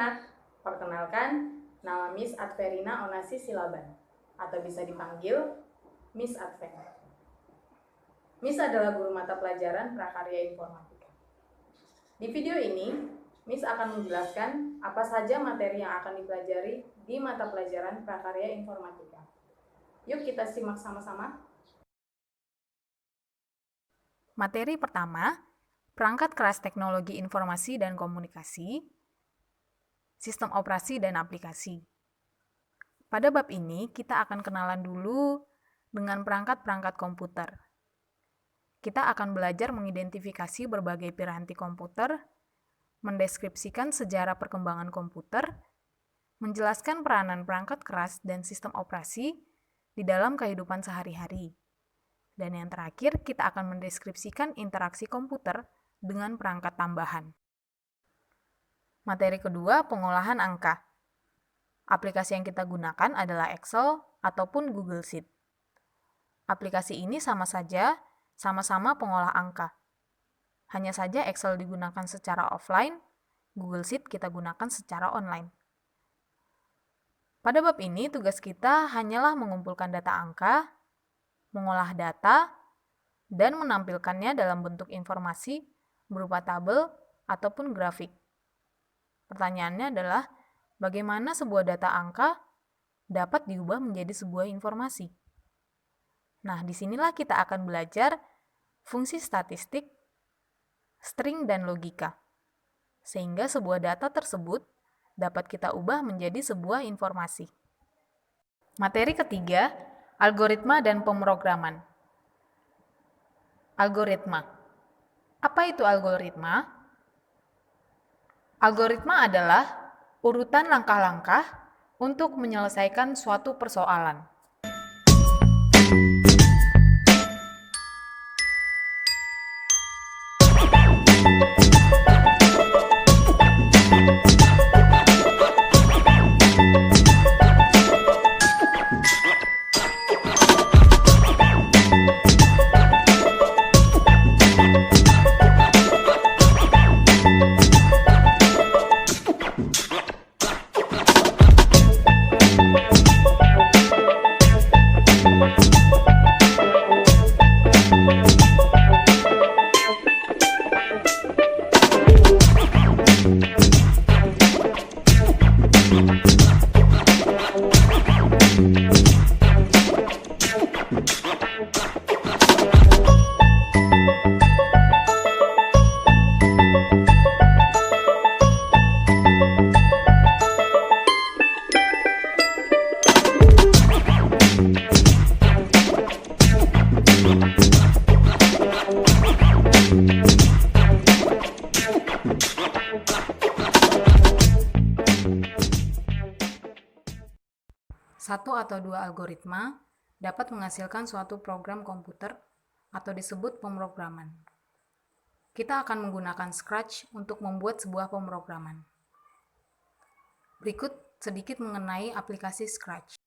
anak-anak, perkenalkan, nama Miss Adverina Onasi Silaban, atau bisa dipanggil Miss Adven. Miss adalah guru mata pelajaran prakarya informatika. Di video ini, Miss akan menjelaskan apa saja materi yang akan dipelajari di mata pelajaran prakarya informatika. Yuk kita simak sama-sama. Materi pertama, perangkat keras teknologi informasi dan komunikasi, sistem operasi dan aplikasi. Pada bab ini, kita akan kenalan dulu dengan perangkat-perangkat komputer. Kita akan belajar mengidentifikasi berbagai piranti komputer, mendeskripsikan sejarah perkembangan komputer, menjelaskan peranan perangkat keras dan sistem operasi di dalam kehidupan sehari-hari. Dan yang terakhir, kita akan mendeskripsikan interaksi komputer dengan perangkat tambahan. Materi kedua, pengolahan angka. Aplikasi yang kita gunakan adalah Excel ataupun Google Sheet. Aplikasi ini sama-sama pengolah angka. Hanya saja Excel digunakan secara offline, Google Sheet kita gunakan secara online. Pada bab ini, tugas kita hanyalah mengumpulkan data angka, mengolah data, dan menampilkannya dalam bentuk informasi berupa tabel ataupun grafik. Pertanyaannya adalah, bagaimana sebuah data angka dapat diubah menjadi sebuah informasi? Nah, disinilah kita akan belajar fungsi statistik, string, dan logika. Sehingga sebuah data tersebut dapat kita ubah menjadi sebuah informasi. Materi ketiga, algoritma dan pemrograman. Algoritma. Apa itu algoritma? Algoritma adalah urutan langkah-langkah untuk menyelesaikan suatu persoalan. Satu atau dua algoritma dapat menghasilkan suatu program komputer atau disebut pemrograman. Kita akan menggunakan Scratch untuk membuat sebuah pemrograman. Berikut sedikit mengenai aplikasi Scratch.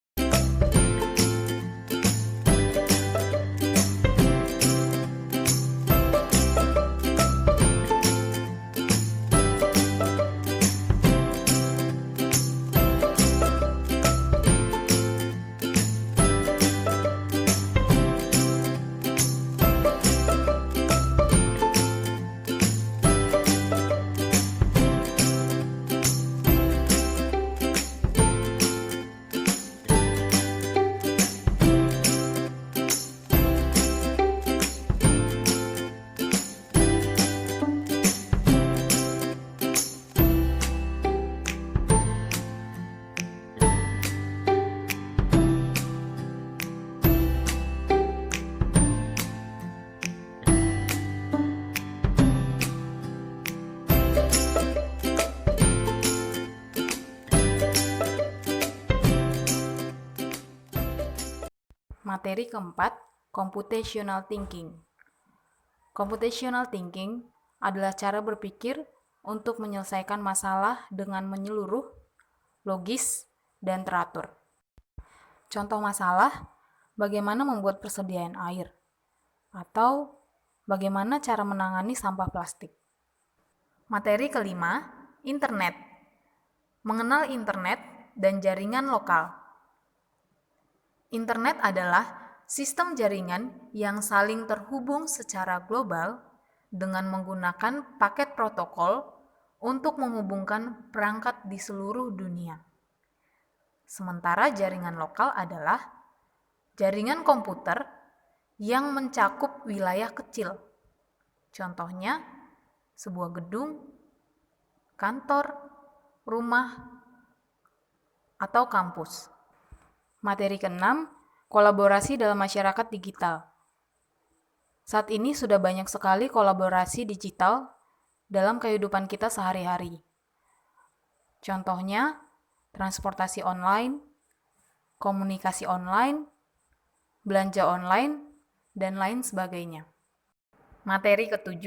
Materi keempat, computational thinking. Computational thinking adalah cara berpikir untuk menyelesaikan masalah dengan menyeluruh, logis, dan teratur. Contoh masalah, bagaimana membuat persediaan air, atau bagaimana cara menangani sampah plastik. Materi kelima, internet. Mengenal internet dan jaringan lokal. Internet adalah sistem jaringan yang saling terhubung secara global dengan menggunakan paket protokol untuk menghubungkan perangkat di seluruh dunia. Sementara jaringan lokal adalah jaringan komputer yang mencakup wilayah kecil. Contohnya, sebuah gedung, kantor, rumah, atau kampus. Materi ke-6, kolaborasi dalam masyarakat digital. Saat ini sudah banyak sekali kolaborasi digital dalam kehidupan kita sehari-hari. Contohnya, transportasi online, komunikasi online, belanja online, dan lain sebagainya. Materi ke-7,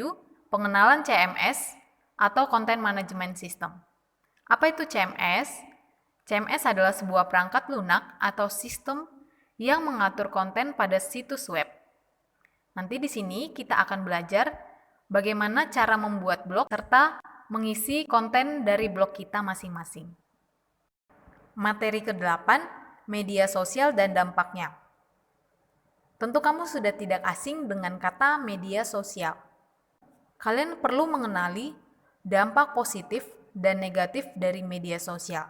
pengenalan CMS atau Content Management System. Apa itu CMS? CMS adalah sebuah perangkat lunak atau sistem yang mengatur konten pada situs web. Nanti di sini kita akan belajar bagaimana cara membuat blog serta mengisi konten dari blog kita masing-masing. Materi ke-8, media sosial dan dampaknya. Tentu kamu sudah tidak asing dengan kata media sosial. Kalian perlu mengenali dampak positif dan negatif dari media sosial.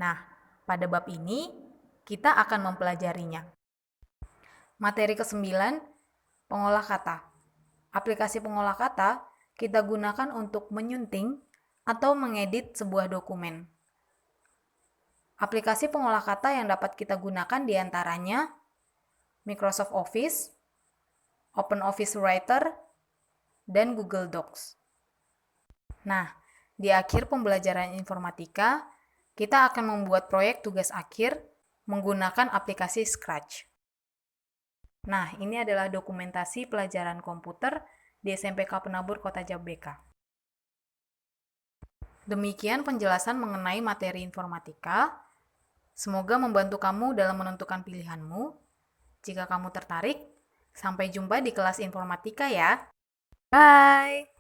Nah, pada bab ini kita akan mempelajarinya. Materi ke-9, pengolah kata. Aplikasi pengolah kata kita gunakan untuk menyunting atau mengedit sebuah dokumen. Aplikasi pengolah kata yang dapat kita gunakan diantaranya Microsoft Office, OpenOffice Writer, dan Google Docs. Nah, di akhir pembelajaran informatika, kita akan membuat proyek tugas akhir menggunakan aplikasi Scratch. Nah, ini adalah dokumentasi pelajaran komputer di SMPK Penabur Kota Jabeka. Demikian penjelasan mengenai materi informatika. Semoga membantu kamu dalam menentukan pilihanmu. Jika kamu tertarik, sampai jumpa di kelas informatika ya. Bye!